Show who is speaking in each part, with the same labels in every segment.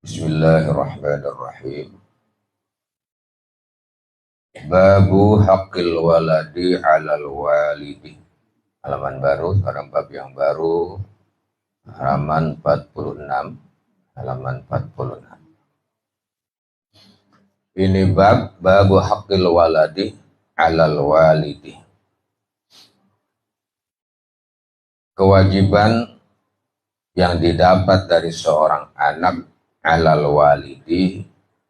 Speaker 1: Bismillahirrahmanirrahim. Babu haqqil waladi 'alal walidi. Halaman baru, sekarang bab yang baru, halaman 46. Halaman 46. Ini babu haqqil waladi 'alal walidi. Kewajiban yang didapat dari seorang anak 'alal walidi,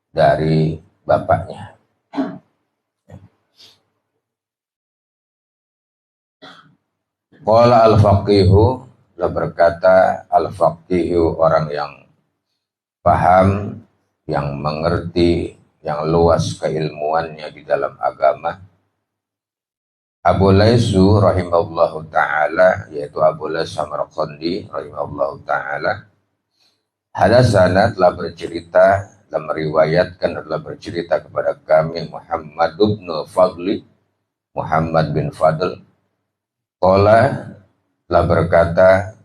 Speaker 1: dari bapaknya. Qala al-faqihu, berkata al-faqihu, orang yang paham, yang mengerti, yang luas keilmuannya di dalam agama, Abu Laysu rahimahullahu ta'ala, yaitu Abu Lays Samarqandi rahimahullahu ta'ala, hadasana, telah bercerita, telah meriwayatkan, telah bercerita kepada kami Muhammad bin Fadli, Muhammad bin Fadl. Qala, telah berkata,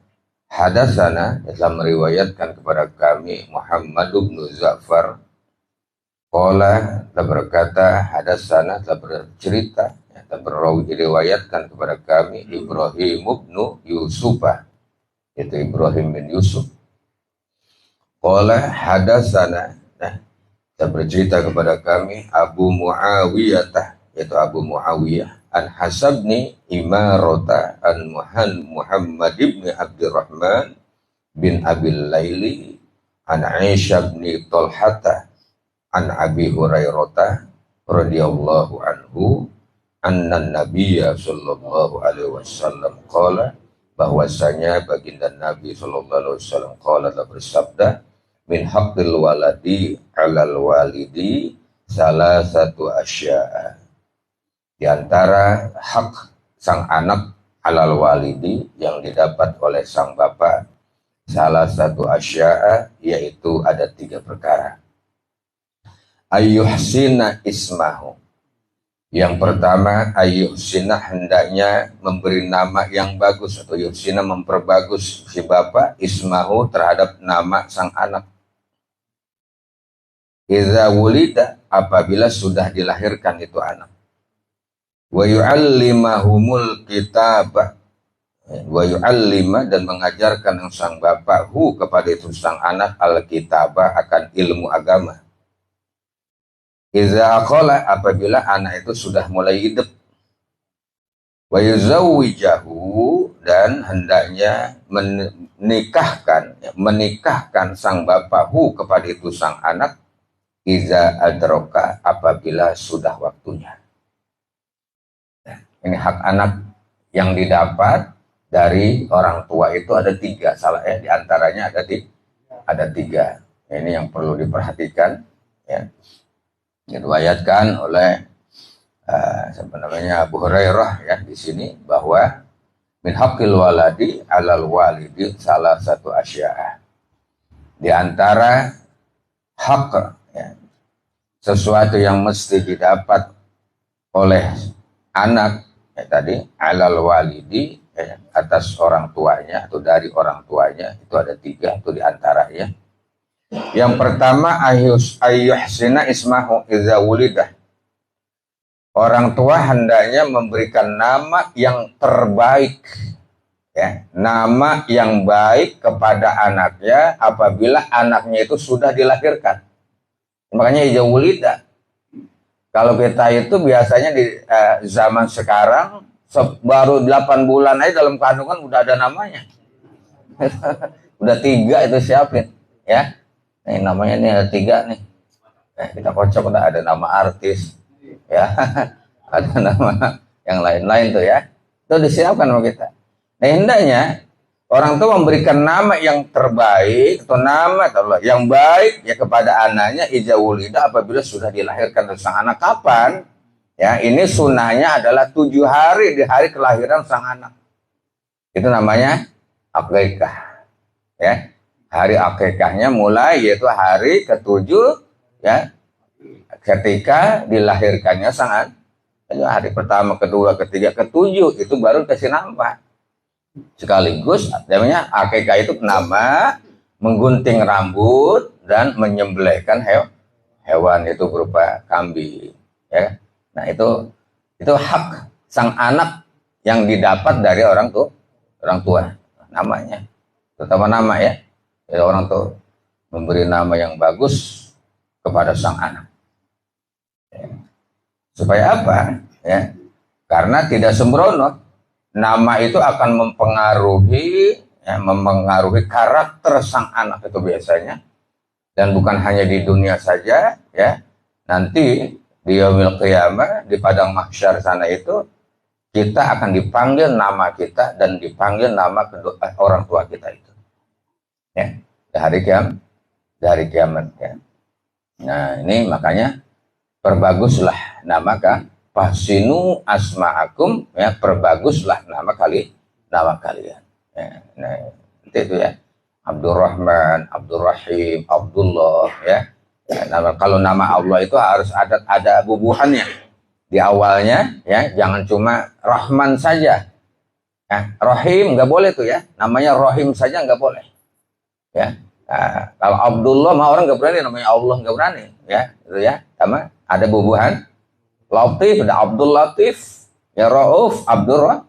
Speaker 1: hadasana, telah meriwayatkan kepada kami Muhammad bin Za'far. Qala, telah berkata, hadasana, telah bercerita, telah meriwayatkan kepada kami Ibrahim bin Yusufah, yaitu Ibrahim bin Yusuf. Qala hadasana, telah bercerita kepada kami Abu Muawiyah, yaitu Abu Muawiyah, an Hasabni Imarota an Muhammad ibn Abdurrahman bin Abil Laili an Aisyah bin Talhata an Abi Hurairata radhiyallahu anhu anna Nabiyya sallallahu alaihi wasallam qala, bahwasanya baginda Nabi sallallahu alaihi wasallam qala, telah bersabda, min haqqil waladi 'alal walidi salah satu asya'a, di antara hak sang anak 'alal walidi, yang didapat oleh sang bapak, salah satu asya'a, yaitu ada 3 perkara. Ayyuhsina ismahu, yang pertama, ayyuhsina, hendaknya memberi nama yang bagus, atau yuhsina, memperbagus si bapak, ismahu, terhadap nama sang anak. Iza wulida, apabila sudah dilahirkan itu anak. Wa yu'allimahumul kitabah, wa yu'allima, dan mengajarkan sang bapak hu, kepada itu sang anak, al-kitabah, akan ilmu agama. Iza aqala, apabila anak itu sudah mulai hidup. Wa yuzawwijahu, dan hendaknya menikahkan sang bapak hu, kepada itu sang anak, iza adroka, apabila sudah waktunya. Ini hak anak yang didapat dari orang tua itu ada 3, di antaranya ada 3. Ini yang perlu diperhatikan, ya. Diriwayatkan oleh Abu Hurairah, ya, di sini, bahwa min haqqil waladi 'alal walidi salah satu asya'a, di antara hak, ya, sesuatu yang mesti didapat oleh anak, ya, tadi 'alal walidi, ya, atas orang tuanya atau dari orang tuanya, itu ada 3, itu di antaranya. Yang pertama, ayyuhsina ismahu iza wulidah, orang tua hendaknya memberikan nama yang terbaik, ya, nama yang baik kepada anaknya apabila anaknya itu sudah dilahirkan. Makanya iza wulidah. Kalau kita itu biasanya di zaman sekarang, baru 8 bulan aja dalam kandungan udah ada namanya. Udah 3 itu siapin, ya. Nih namanya nih ada 3 nih. Kita kocok, udah ada nama artis, ya. Ada nama yang lain-lain tuh, ya. Itu disiapkan sama kita. Nah, hendaknya orang tua memberikan nama yang terbaik, atau nama yang baik, ya, kepada anaknya iza wulida, apabila sudah dilahirkan sang anak. Kapan? Ya, ini sunnahnya adalah 7 hari di hari kelahiran sang anak. Itu namanya akikah, ya. Hari akikahnya mulai, yaitu hari ke-7, ya, ketika dilahirkannya sang anak. Hari pertama, kedua, ketiga, ke-7 itu baru kasih nama. Sekaligus namanya akikah itu nama menggunting rambut dan menyembelihkan hewan itu berupa kambing, ya. Nah, itu hak sang anak yang didapat dari orang tua namanya, terutama nama, ya. Jadi orang tua memberi nama yang bagus kepada sang anak, ya. Supaya apa? Ya, karena tidak sembrono, nama itu akan mempengaruhi karakter sang anak itu biasanya, dan bukan hanya di dunia saja, ya. Nanti di yaumil qiyamah, di padang mahsyar sana itu, kita akan dipanggil nama kita dan dipanggil nama kedua orang tua kita itu, ya, dari kiamat, ya. Nah, ini makanya perbaguslah nama fahsinu asma'akum, ya, perbaguslah nama kalian, ya. Nah, itu ya, Abdurrahman, Abdurrahim, Abdullah, ya. Kalau nama Allah itu harus ada bubuhannya di awalnya, ya. Jangan cuma Rahman saja, ya. Rahim nggak boleh tuh, ya. Namanya Rahim saja nggak boleh, ya. Nah, kalau Abdullah mah orang nggak berani, namanya Allah nggak berani, ya. Itu ya, sama ada bubuhan. Latif, ada Abdul Latif, ya, Rauf, Abdur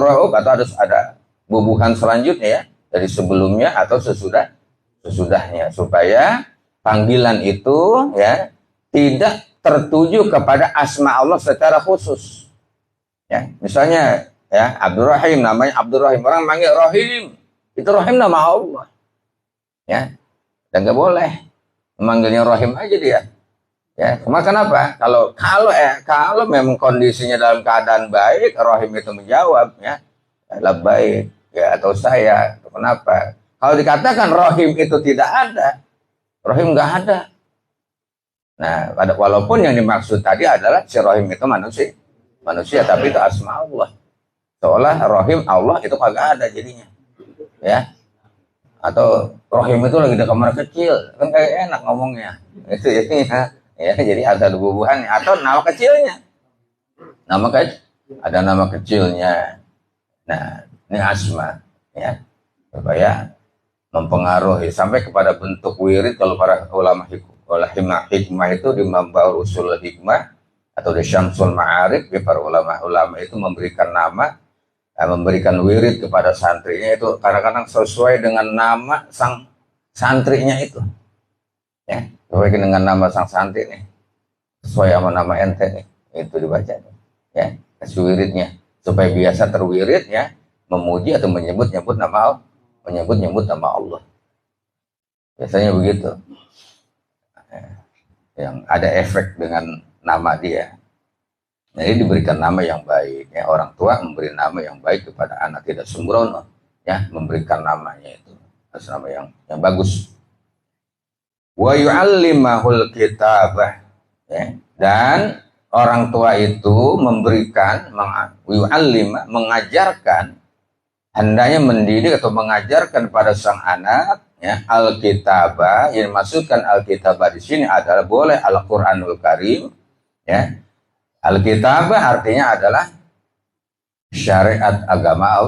Speaker 1: Rauf, atau ada bubuhan selanjutnya, ya, dari sebelumnya atau sesudahnya, supaya panggilan itu, ya, tidak tertuju kepada asma Allah secara khusus, ya. Misalnya, ya, Abdurrahim, namanya Abdurrahim, orang manggil Rahim, itu Rahim nama Allah, ya, dan nggak boleh memanggilnya Rahim aja dia, ya. Cuma kenapa? Kalau memang kondisinya dalam keadaan baik, Rahim itu menjawab, ya, labbaik, ya, atau saya. Kenapa? Kalau dikatakan Rahim itu tidak ada, Rahim nggak ada. Nah, walaupun yang dimaksud tadi adalah si Rahim itu manusia, tapi itu asma Allah. Seolah Rahim Allah itu kagak ada jadinya, ya. Atau Rahim itu lagi di kamar kecil, kan kayak enak ngomongnya. Itu ya. Ya, jadi ada bubuhannya atau nama kecilnya. Ada nama kecilnya. Nah, ini asma, ya. Supaya mempengaruhi sampai kepada bentuk wirid. Kalau para ulama hikmah itu di Mambaul Usul Hikmah atau di Syamsul Ma'arif, ya, para ulama itu memberikan nama, memberikan wirid kepada santrinya itu kadang-kadang sesuai dengan nama sang santrinya itu, ya, sesuai dengan nama sang santri nih, sesuai sama nama ente nih, itu dibaca nih, ya, kasih wiridnya supaya biasa terwirid, ya, memuji atau menyebut nama Allah, biasanya begitu, yang ada efek dengan nama dia. Jadi diberikan nama yang baik, ya. Orang tua memberi nama yang baik kepada anak, tidak sembrono, ya, memberikan namanya itu harus nama yang bagus. Wa yu'allimahul kitabah, ya. Dan orang tua itu memberikan, mengajarkan, hendaknya mendidik atau mengajarkan pada sang anak, ya, Alkitabah. Yang dimaksudkan Alkitabah di sini adalah boleh Al-Qur'anul Karim, ya. Alkitabah artinya adalah syariat agama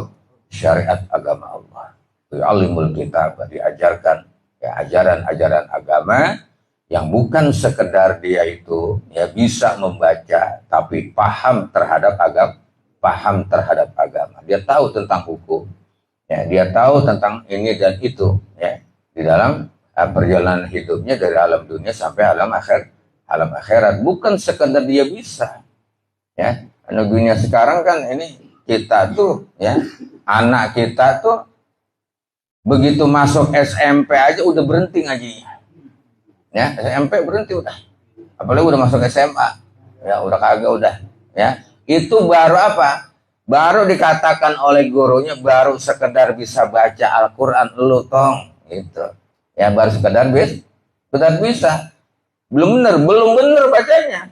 Speaker 1: Allah. Yu'allimul kitabah, diajarkan, ya, ajaran-ajaran agama yang bukan sekedar dia itu, ya, bisa membaca, tapi paham terhadap agama. Dia tahu tentang hukum, ya, dia tahu tentang ini dan itu, ya, di dalam perjalanan hidupnya dari alam dunia sampai alam akhirat. Bukan sekedar dia bisa, ya. Karena dunia sekarang kan ini kita tuh, ya, anak kita tuh begitu masuk SMP aja udah berhenti ngajinya, ya. SMP berhenti udah, apalagi udah masuk SMA, ya, udah kagak udah, ya. Itu baru apa? Baru dikatakan oleh gurunya baru sekedar bisa baca Al-Quran, lu tong, gitu, ya, baru sekedar bisa, belum bener bacanya.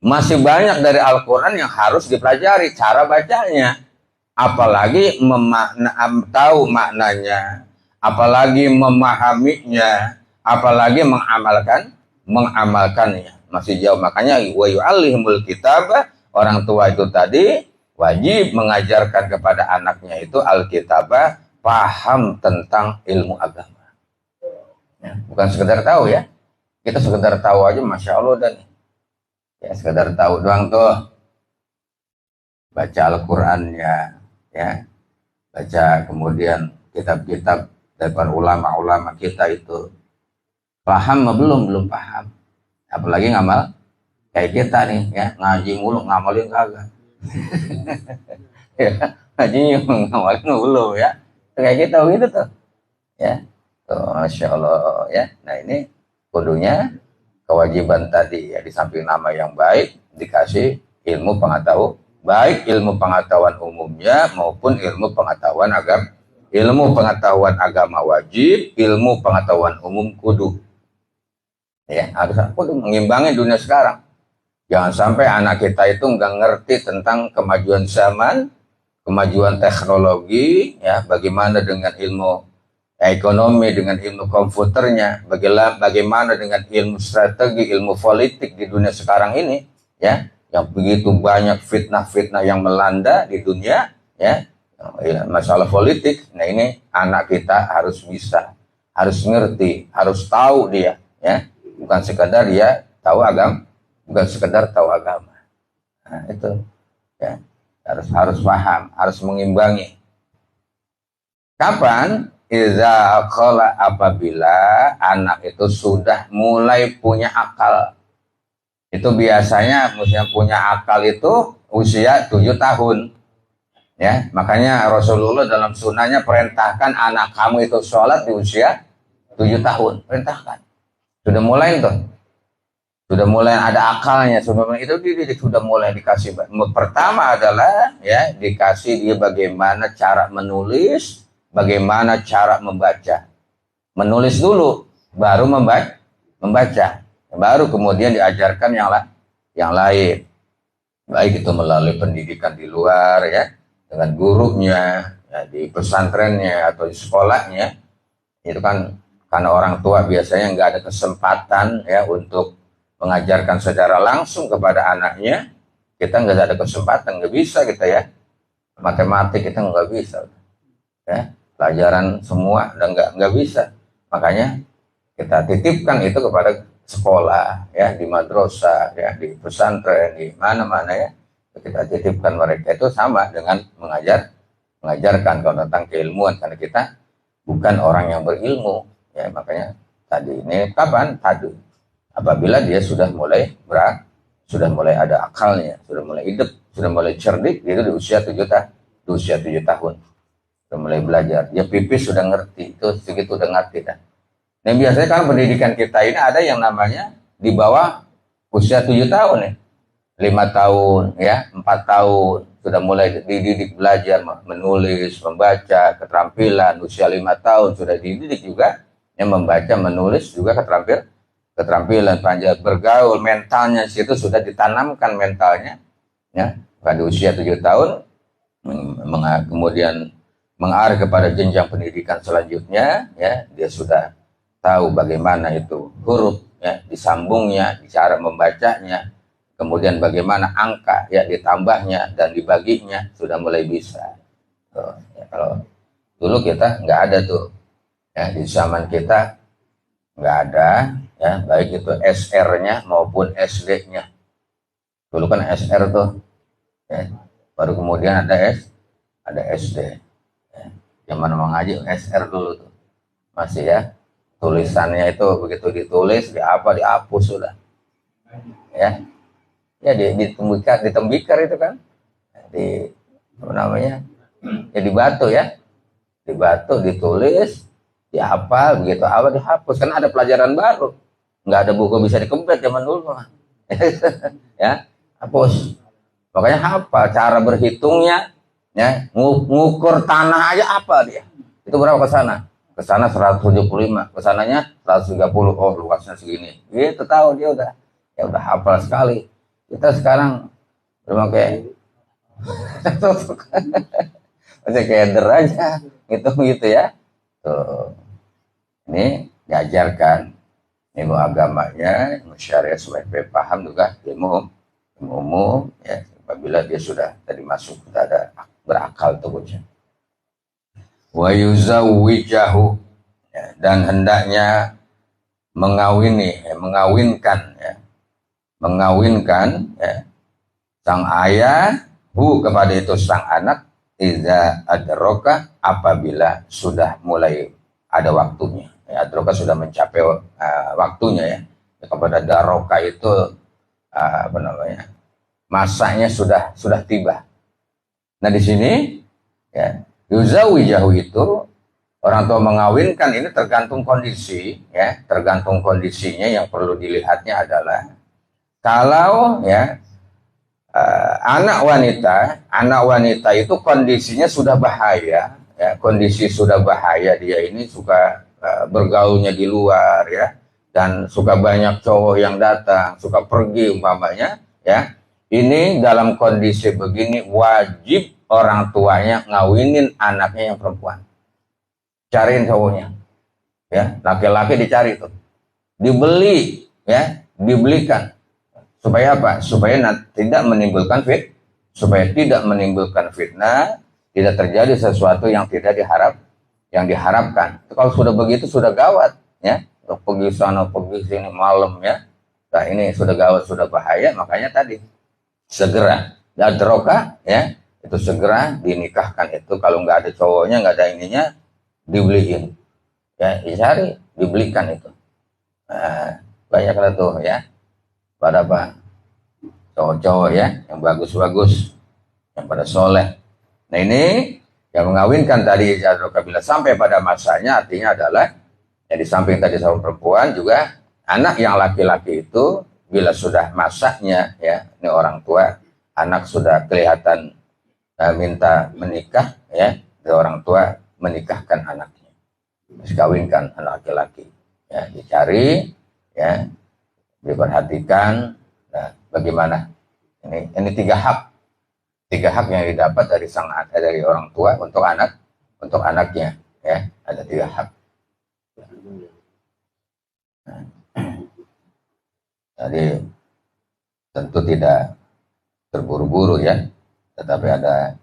Speaker 1: Masih banyak dari Al-Quran yang harus dipelajari cara bacanya, apalagi tahu maknanya, apalagi memahaminya, apalagi mengamalkannya. Masih jauh. Makanya wa yu'allimul kitabah, orang tua itu tadi wajib mengajarkan kepada anaknya itu Alkitabah, paham tentang ilmu agama. Ya, bukan sekedar tahu ya. Kita sekedar tahu aja, masya Allah dan ya sekedar tahu doang tuh. Baca Al-Qur'annya, ya, baca kemudian kitab-kitab dari para ulama-ulama kita itu paham belum paham. Apalagi ngamal kayak kita nih ya, ngaji mulu ngamalin kagak. Ya, ngaji ngamalin belum ya. Kayak kita gitu tuh. Ya. Tuh, Masya Allah ya. Nah ini kudunya kewajiban tadi ya, di samping nama yang baik dikasih ilmu pengetahuan, baik ilmu pengetahuan umumnya maupun ilmu pengetahuan agama. Ilmu pengetahuan agama wajib, ilmu pengetahuan umum kudu. Ya, harus kudu mengimbangi dunia sekarang. Jangan sampai anak kita itu nggak ngerti tentang kemajuan zaman, kemajuan teknologi, ya, bagaimana dengan ilmu ekonomi, dengan ilmu komputernya, bagaimana dengan ilmu strategi, ilmu politik di dunia sekarang ini, ya, yang begitu banyak fitnah-fitnah yang melanda di dunia, ya, masalah politik. Nah ini anak kita harus bisa, harus ngerti, harus tahu dia, ya, bukan sekadar dia tahu agama, bukan sekedar tahu agama. Nah, itu ya harus paham, harus mengimbangi. Kapan? Iza qala, apabila anak itu sudah mulai punya akal. Itu biasanya usia punya akal itu usia 7 tahun. Ya, makanya Rasulullah dalam sunnahnya perintahkan anak kamu itu sholat di usia 7 tahun. Perintahkan. Sudah mulai tuh. Sudah mulai ada akalnya, sudah mulai dikasih. Pertama adalah ya dikasih dia bagaimana cara menulis, bagaimana cara membaca. Menulis dulu, baru membaca. Baru kemudian diajarkan yang lain. Baik itu melalui pendidikan di luar ya, dengan gurunya, ya, di pesantrennya atau di sekolahnya. Itu kan karena orang tua biasanya nggak ada kesempatan ya untuk mengajarkan secara langsung kepada anaknya. Kita nggak ada kesempatan, nggak bisa kita ya. Matematik kita nggak bisa, ya. Pelajaran semua dan nggak bisa. Makanya kita titipkan itu kepada sekolah, ya, di madrasah, ya, di pesantren, di mana-mana ya. Kita titipkan mereka itu sama dengan mengajarkan tentang keilmuan, karena kita bukan orang yang berilmu, ya. Makanya tadi ini kapan? Tadi apabila dia sudah mulai ada akalnya, sudah mulai hidup, sudah mulai cerdik, itu di usia 7 tahun, sudah mulai belajar. Dia pipis sudah ngerti, itu segitu udah ngerti kan. Nah biasanya kan pendidikan kita ini ada yang namanya di bawah usia 7 tahun ya, 5 tahun ya, 4 tahun sudah mulai dididik belajar menulis, membaca, keterampilan. Usia 5 tahun sudah dididik juga yang membaca, menulis juga keterampilan panjang bergaul, mentalnya situ sudah ditanamkan mentalnya ya. Pada usia 7 tahun kemudian mengarah kepada jenjang pendidikan selanjutnya ya, dia sudah tahu bagaimana itu huruf ya, disambungnya, cara membacanya, kemudian bagaimana angka ya ditambahnya dan dibaginya, sudah mulai bisa tuh, ya. Kalau dulu kita nggak ada tuh ya, di zaman kita nggak ada ya, baik itu SR-nya maupun SD-nya. Dulu kan SR tuh ya, baru kemudian ada SD ya. Zaman mengaji SR dulu tuh masih ya, tulisannya itu begitu ditulis dihapus sudah ya, ditembikar itu kan, di apa namanya ya, di batu ya, di batu ditulis dihafal, begitu apa dihapus, kan ada pelajaran baru, nggak ada buku bisa dikempet zaman dulu ya, hapus. Makanya hafal cara berhitungnya ya, ngukur tanah aja apa dia, itu berapa ke sana 175, ke sananya 130, oh luasnya segini gitu, tahu dia udah ya, udah hafal sekali. Kita sekarang bermakai masih keder aja gitu ya. Tuh, ini diajarkan ilmu agamanya, ilmu syariat supaya paham juga ilmu umum ya. Apabila dia sudah tadi masuk, sudah ada berakal tuh bocah. Wa yuzawwijahu ya, dan hendaknya mengawinkan ya, sang ayah kepada itu sang anak iza adroka apabila sudah mulai ada waktunya. Ya, adroka sudah mencapai waktunya ya. Kepada daroka itu apa namanya? Masanya sudah tiba. Nah di sini ya yuzawijahu itu orang tua mengawinkan ini tergantung kondisi ya, tergantung kondisinya. Yang perlu dilihatnya adalah kalau ya anak wanita itu kondisinya sudah bahaya ya, kondisi sudah bahaya, dia ini suka bergaulnya di luar ya, dan suka banyak cowok yang datang, suka pergi umpamanya ya. Ini dalam kondisi begini wajib orang tuanya ngawinin anaknya yang perempuan. Cariin cowoknya. Ya, laki-laki dicari tuh. Dibeli ya, dibelikan. Supaya apa? Supaya tidak menimbulkan fitnah, tidak terjadi sesuatu yang tidak diharapkan. Kalau sudah begitu sudah gawat ya. Pergi sana, pergi sini malam ya. Nah, ini sudah gawat, sudah bahaya, makanya tadi segera adroka ya, itu segera dinikahkan. Itu kalau nggak ada cowoknya, nggak ada ininya, dibeliin ya, dicari, dibelikan itu. Nah, banyak lah tuh ya, pada apa cowok-cowok ya yang bagus-bagus, yang pada soleh. Nah ini yang mengawinkan tadi adroka bila sampai pada masanya, artinya adalah ya di samping tadi sama perempuan juga anak yang laki-laki itu bila sudah masaknya ya, ini orang tua anak sudah kelihatan minta menikah ya, orang tua menikahkan anaknya, dikawinkan anak laki-laki ya, dicari ya, diperhatikan. Nah, bagaimana ini tiga hak yang didapat dari orang tua untuk anaknya ya, ada 3 hak. Nah, jadi tentu tidak terburu-buru ya, tetapi ada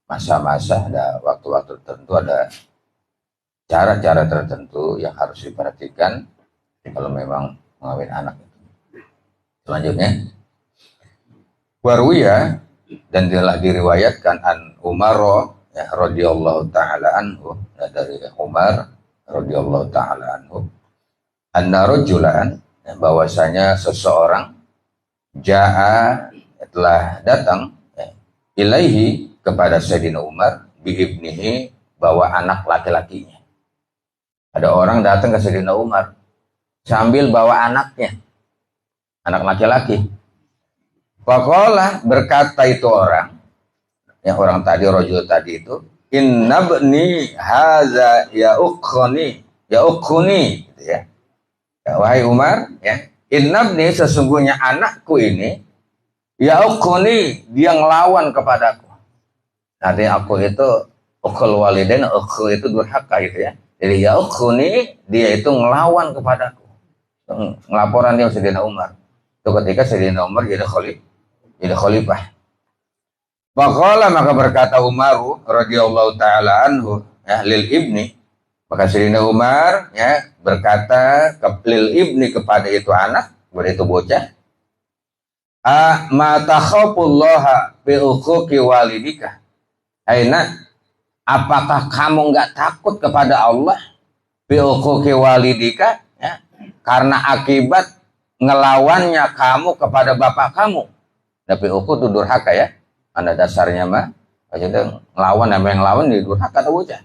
Speaker 1: masa-masa, ada waktu-waktu tertentu, ada cara-cara tertentu yang harus diperhatikan kalau memang mengawin anak itu. Selanjutnya, waruya, dan telah diriwayatkan an Umar ya, radhiyallahu taala anhu, ya, dari Umar radhiyallahu taala anhu, anna rajulan, bahwasanya seseorang jaa, telah datang ya, ilaihi, kepada Sayyidina Umar, biibnihi, bawa anak laki-lakinya. Ada orang datang ke Sayyidina Umar sambil bawa anaknya, anak laki-laki. Faqala, berkata itu orang, yang orang tadi, rajul tadi itu, innabni haza ya'ukhuni gitu ya. Wahai Umar ya, innabni, sesungguhnya anakku ini, ya'ukhuni, dia ngelawan kepadaku. Nanti aku itu ukhul walidain, ukhul itu durhaka gitu ya. Jadi ya'ukhuni, dia itu ngelawan kepadaku. Ngelaporan dia Sayyidina Umar. Itu ketika Sayyidina Umar jadi khalifah. Faqala, maka berkata Umar radhiyallahu taala anhu ya, lil ibni, maka Sayyidina Umar ya berkata lil ibni, kepada itu anak, kepada itu bocah, ma takhafullaha bi uquqi walidika. Aina, apakah kamu enggak takut kepada Allah bi uquqi walidika ya, karena akibat ngelawannya kamu kepada bapak kamu. Tapi uquq itu durhaka ya. Pada dasarnya mah, maksudnya ngelawan, sama yang ngelawan di durhaka atau bocah.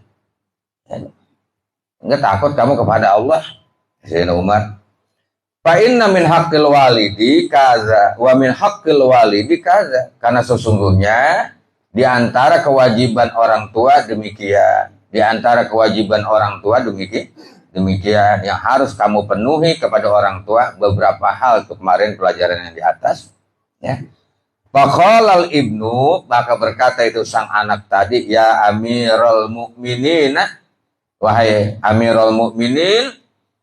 Speaker 1: Enggak takut kamu kepada Allah. Sayyidina Umar, fa inna min haqqil walidi kaza wa min haqqil walidi kaza, karena sesungguhnya di antara kewajiban orang tua demikian, di antara kewajiban orang tua demikian yang harus kamu penuhi kepada orang tua, beberapa hal. Itu kemarin pelajaran yang di atas ya. Faqalal ibnu, maka berkata itu sang anak tadi, ya Amirul Mukminin, wahai Amirul Mukminin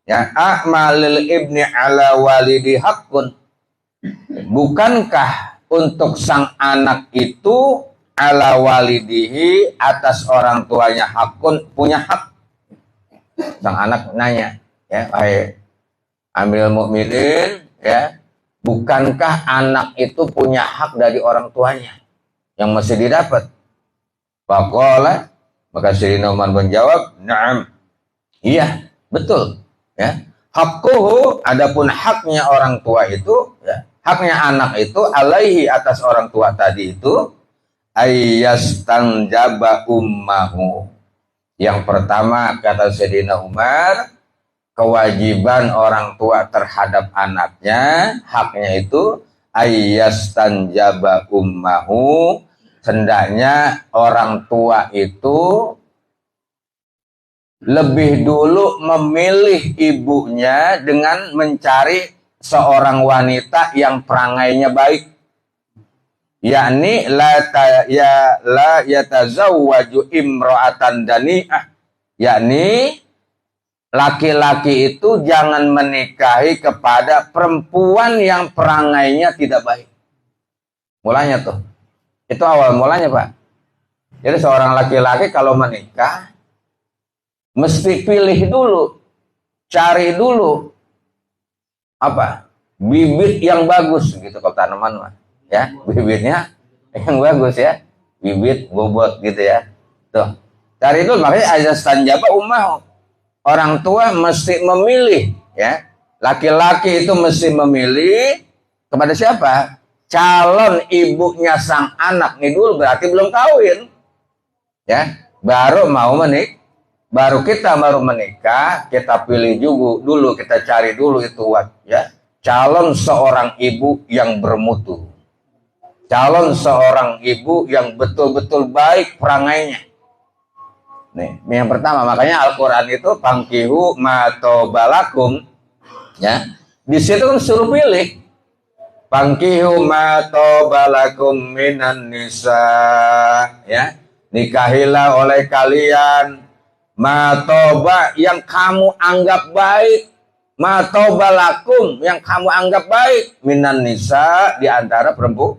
Speaker 1: ya, a'malil ibni ala walidi haqqun, bukankah untuk sang anak itu ala walidihi, atas orang tuanya, hakun, punya hak. Sang anak nanya ya, wahai Amirul Mukminin, ya, bukankah anak itu punya hak dari orang tuanya yang mesti didapat? Faqala, maka Sayyidina Umar menjawab, "Na'am." Iya, betul. Ya. Hakkuhu, adapun haknya orang tua itu, ya, haknya anak itu alaihi atas orang tua tadi itu ayyastanjaba ummahu. Yang pertama kata Sayyidina Umar, kewajiban orang tua terhadap anaknya, haknya itu ayyastanjaba ummahu, hendaknya orang tua itu lebih dulu memilih ibunya dengan mencari seorang wanita yang perangainya baik, yakni la yatazawwaju imra'atan dani'ah, yakni laki-laki itu jangan menikahi kepada perempuan yang perangainya tidak baik. Mulanya tuh, itu awal mulanya, Pak. Jadi seorang laki-laki kalau menikah mesti pilih dulu, cari dulu apa? Bibit yang bagus gitu kalau tanaman, Pak. Ya, bibitnya yang bagus ya. Bibit bobot gitu ya. Tuh. Cari dulu, makanya ayyastanjaba ummahu. Orang tua mesti memilih, ya. Laki-laki itu mesti memilih kepada siapa? Calon ibunya sang anak. Nih dulu berarti belum kawin. Ya, baru mau menikah. Baru menikah, kita pilih juga dulu, kita cari dulu itu, ya. Calon seorang ibu yang bermutu. Calon seorang ibu yang betul-betul baik perangainya. Nih, ini yang pertama. Makanya Al-Quran itu pangkihu matobalakum, ya. Di situ kan suruh pilih. Pangkihu matobalakum minan nisa, ya. Nikahilah oleh kalian matoba yang kamu anggap baik, matobalakum yang kamu anggap baik, minan nisa, di antara perempuan.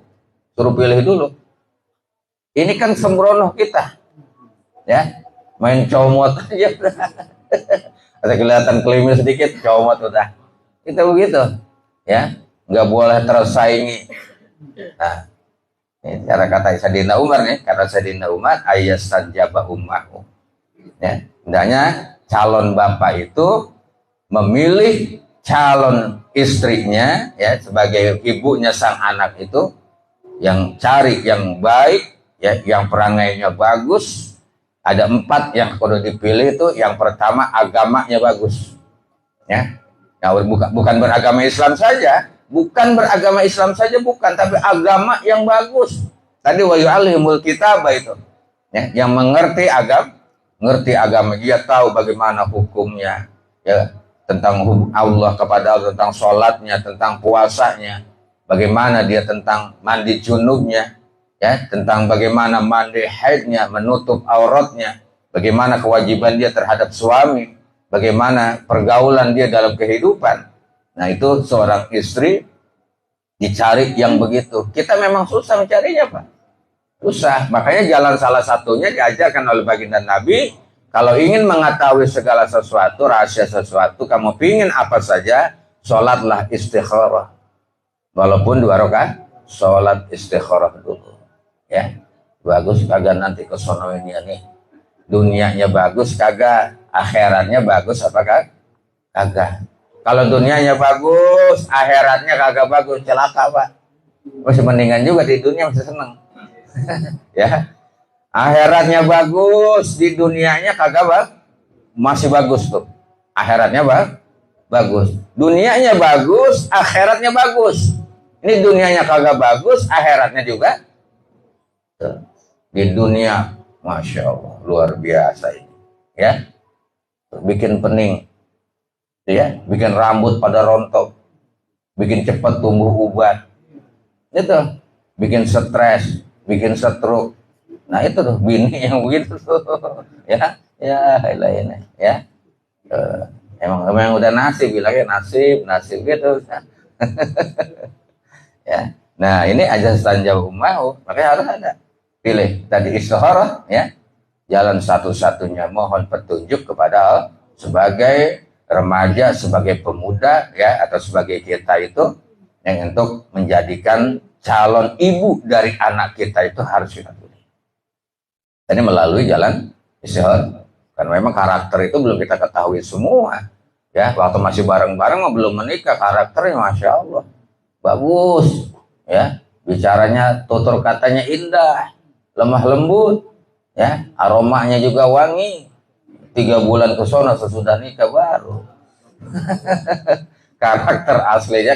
Speaker 1: Suruh pilih dulu. Ini kan sembrono kita, ya. Main comot aja udah. Ada kelihatan klimis sedikit, comot udah. Itu begitu, ya. Nggak boleh tersaingi. Nah, ini cara kata Sayyidina Umar nih, kata Sayyidina Umar, ayyastanjaba ummahu. Ya, hendaknya calon bapak itu memilih calon istrinya, ya, sebagai ibunya sang anak itu, yang cari yang baik, ya, yang perangainya bagus. Ada 4 yang perlu dipilih itu. Yang pertama, agamanya bagus, ya. Nah, bukan beragama Islam saja, bukan beragama Islam saja, bukan, tapi agama yang bagus. Tadi wa yu'allimul kitabah itu, ya, yang mengerti agama, dia tahu bagaimana hukumnya, ya, tentang Allah kepada Allah, tentang sholatnya, tentang puasanya, bagaimana dia tentang mandi junubnya, ya, tentang bagaimana mandi haidnya, menutup auratnya, bagaimana kewajiban dia terhadap suami, bagaimana pergaulan dia dalam kehidupan. Nah, itu seorang istri dicari yang begitu. Kita memang susah mencarinya, Pak. Susah. Makanya jalan salah satunya diajarkan oleh baginda Nabi, kalau ingin mengetahui segala sesuatu, rahasia sesuatu, kamu pingin apa saja, sholatlah istikharah. Walaupun 2 rakaat, sholat istikharah dulu. Ya, bagus kagak nanti ke sono ini nih. Dunianya bagus kagak, akhiratnya bagus apa kagak. Kalau dunianya bagus, akhiratnya kagak bagus, celaka, Pak. Masih mendingan juga di dunia masih seneng. Ya, akhiratnya bagus, di dunianya kagak masih bagus tuh. Akhiratnya bagus, dunianya bagus, akhiratnya bagus. Ini dunianya kagak bagus, akhiratnya juga. Di dunia, masya Allah, luar biasa ini, ya. Bikin pening, ya, bikin rambut pada rontok, bikin cepat tumbuh ubat, itu, bikin stres, bikin stroke. Nah, itu tuh bini yang begitu tuh, ya, ini, ya. Emang udah nasib, bilangnya nasib gitu. Ya. Nah, ini ayyastanjaba ummahu, makanya harus ada. Pilih tadi istikharah, ya. Jalan satu-satunya mohon petunjuk kepada Allah sebagai remaja, sebagai pemuda ya, atau sebagai kita itu yang untuk menjadikan calon ibu dari anak kita itu harus kita pilih. Ini melalui jalan istihad. Karena memang karakter itu belum kita ketahui semua. Ya, waktu masih bareng-bareng belum menikah, karakternya Masya Allah bagus, ya, bicaranya tutur katanya indah, lemah lembut, ya, aromanya juga wangi. 3 bulan ke sono sesudah nikah baru karakter aslinya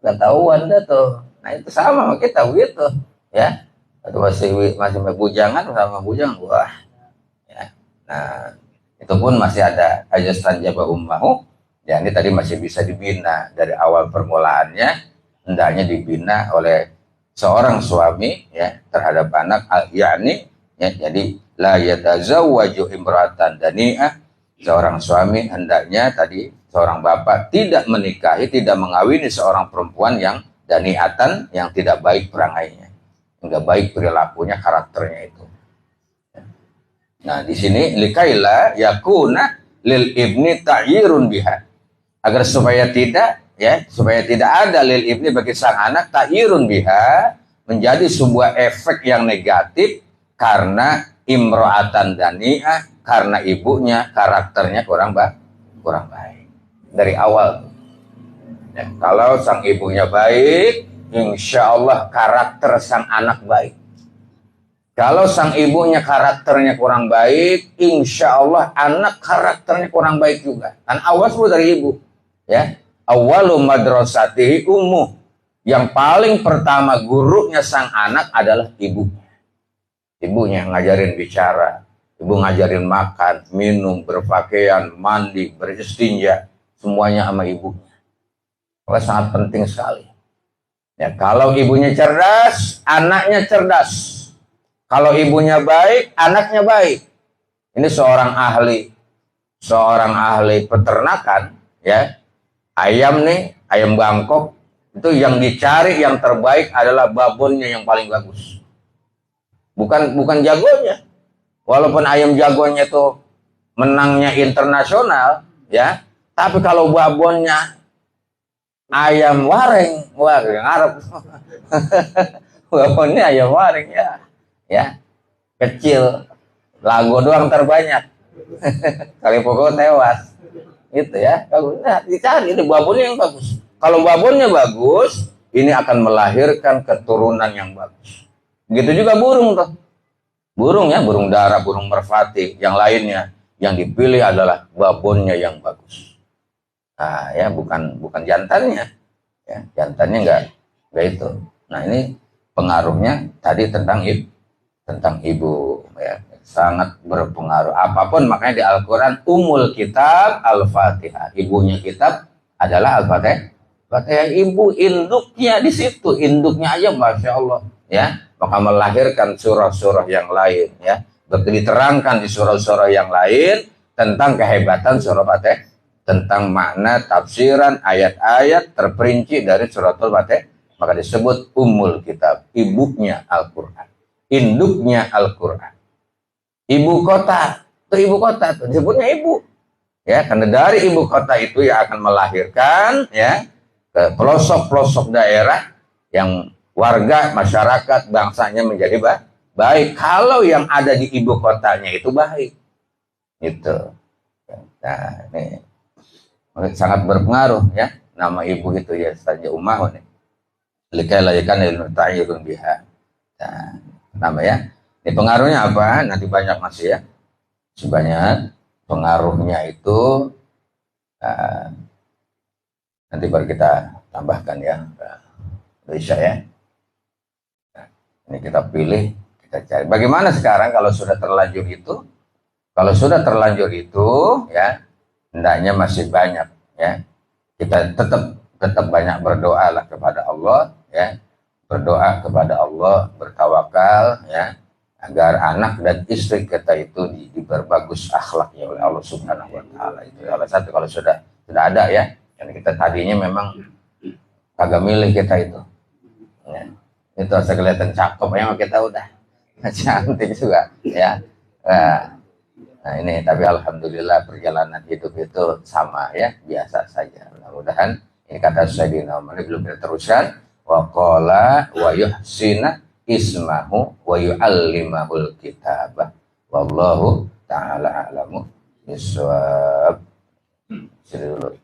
Speaker 1: ketahuan dah tuh. Nah itu sama sama kita begitu, ya. Atau masih bujangan sama bujang, wah, ya. Nah itu pun masih ada ajastan jaba ummahu, ya, ini tadi masih bisa dibina dari awal permulaannya, hendaknya dibina oleh seorang suami ya terhadap anak, yakni ya, jadi la yatazawwaju imra'atan dani'ah, seorang suami hendaknya tadi seorang bapak tidak menikahi, tidak mengawini seorang perempuan yang dani'atan, yang tidak baik perangainya, enggak baik perilakunya, karakternya itu. Nah, di sini likaila yakuna lil ibni ta'yirun biha, agar supaya tidak ada lil ibni bagi sang anak ta'yirun biha, menjadi sebuah efek yang negatif karena imro'atan dani'ah, karena ibunya karakternya kurang baik dari awal. Ya, kalau sang ibunya baik, insya Allah karakter sang anak baik. Kalau sang ibunya karakternya kurang baik, insya Allah anak karakternya kurang baik juga. Kan awas dari ibu, ya. Awalu madrasatihi ummuh, yang paling pertama gurunya sang anak adalah ibu. Ibunya ngajarin bicara, ibu ngajarin makan, minum, berpakaian, mandi, beristinja, semuanya sama ibunya. Maka sangat penting sekali. Ya, kalau ibunya cerdas, anaknya cerdas. Kalau ibunya baik, anaknya baik. Ini seorang ahli peternakan, ya. Ayam nih, ayam Bangkok, itu yang dicari yang terbaik adalah babonnya yang paling bagus. Bukan jagonya. Walaupun ayam jagonya itu menangnya internasional, ya, tapi kalau babonnya ayam waring, wah, Arab. Babonnya ayam waring, ya, kecil, lagu doang terbanyak. Kali pokok tewas, gitu ya. Nah, dicari ini babonnya yang bagus. Kalau babonnya bagus, ini akan melahirkan keturunan yang bagus. Begitu juga burung tuh. Burung ya, burung dara, burung merpati, yang lainnya, yang dipilih adalah babonnya yang bagus. Nah, ya, bukan jantannya. Ya, jantannya enggak itu. Nah, ini pengaruhnya tadi tentang ibu, ya, sangat berpengaruh. Apapun makanya di Al-Qur'an umul kitab Al-Fatihah. Ibunya kitab adalah Al-Fatihah. Fatihah, ibu induknya di situ, induknya aja Masya Allah, ya, maka melahirkan surah-surah yang lain, ya. Diterangkan di surah-surah yang lain tentang kehebatan surah Fatihah, tentang makna tafsiran ayat-ayat terperinci dari suratul Fatihah, maka disebut ummul kitab, ibunya Al-Qur'an, induknya Al-Qur'an. Ibu kota, itu disebutnya ibu, ya, karena dari ibu kota itu yang akan melahirkan, ya, ke pelosok-pelosok daerah yang warga masyarakat bangsanya menjadi baik kalau yang ada di ibu kotanya itu baik, gitu. Nah, ini sangat berpengaruh, ya, nama ibu itu, ya, saja ummah nih likailayakan ilmu ta'yirun biha. Nah, nama ya, ini pengaruhnya apa? Nanti banyak masih, ya, sebanyak pengaruhnya itu. Nanti baru kita tambahkan, ya, Indonesia, ya. Nah, ini kita pilih, kita cari. Bagaimana sekarang kalau sudah terlanjur itu? Kalau sudah terlanjur itu, ya, hendaknya masih banyak, ya. Kita tetap banyak berdoa lah kepada Allah, ya. Berdoa kepada Allah, bertawakal, ya, agar anak dan istri kita itu diperbagus akhlaknya oleh Allah Subhanahu wa taala. Itu salah satu kalau sudah ada, ya. Karena kita tadinya memang kagak milih kita itu, ya. Itu asal kelihatan cakep, memang kita udah cantik juga, ya. Nah, Nah ini tapi alhamdulillah perjalanan hidup itu sama ya, biasa saja. Mudah-mudahan ini kata Sayyidina Umar, belum kita teruskan, wa qala wa yuhsina ismahu wa yu'allimahul kitabah wallahu ta'ala a'lamu bisawab. Dulu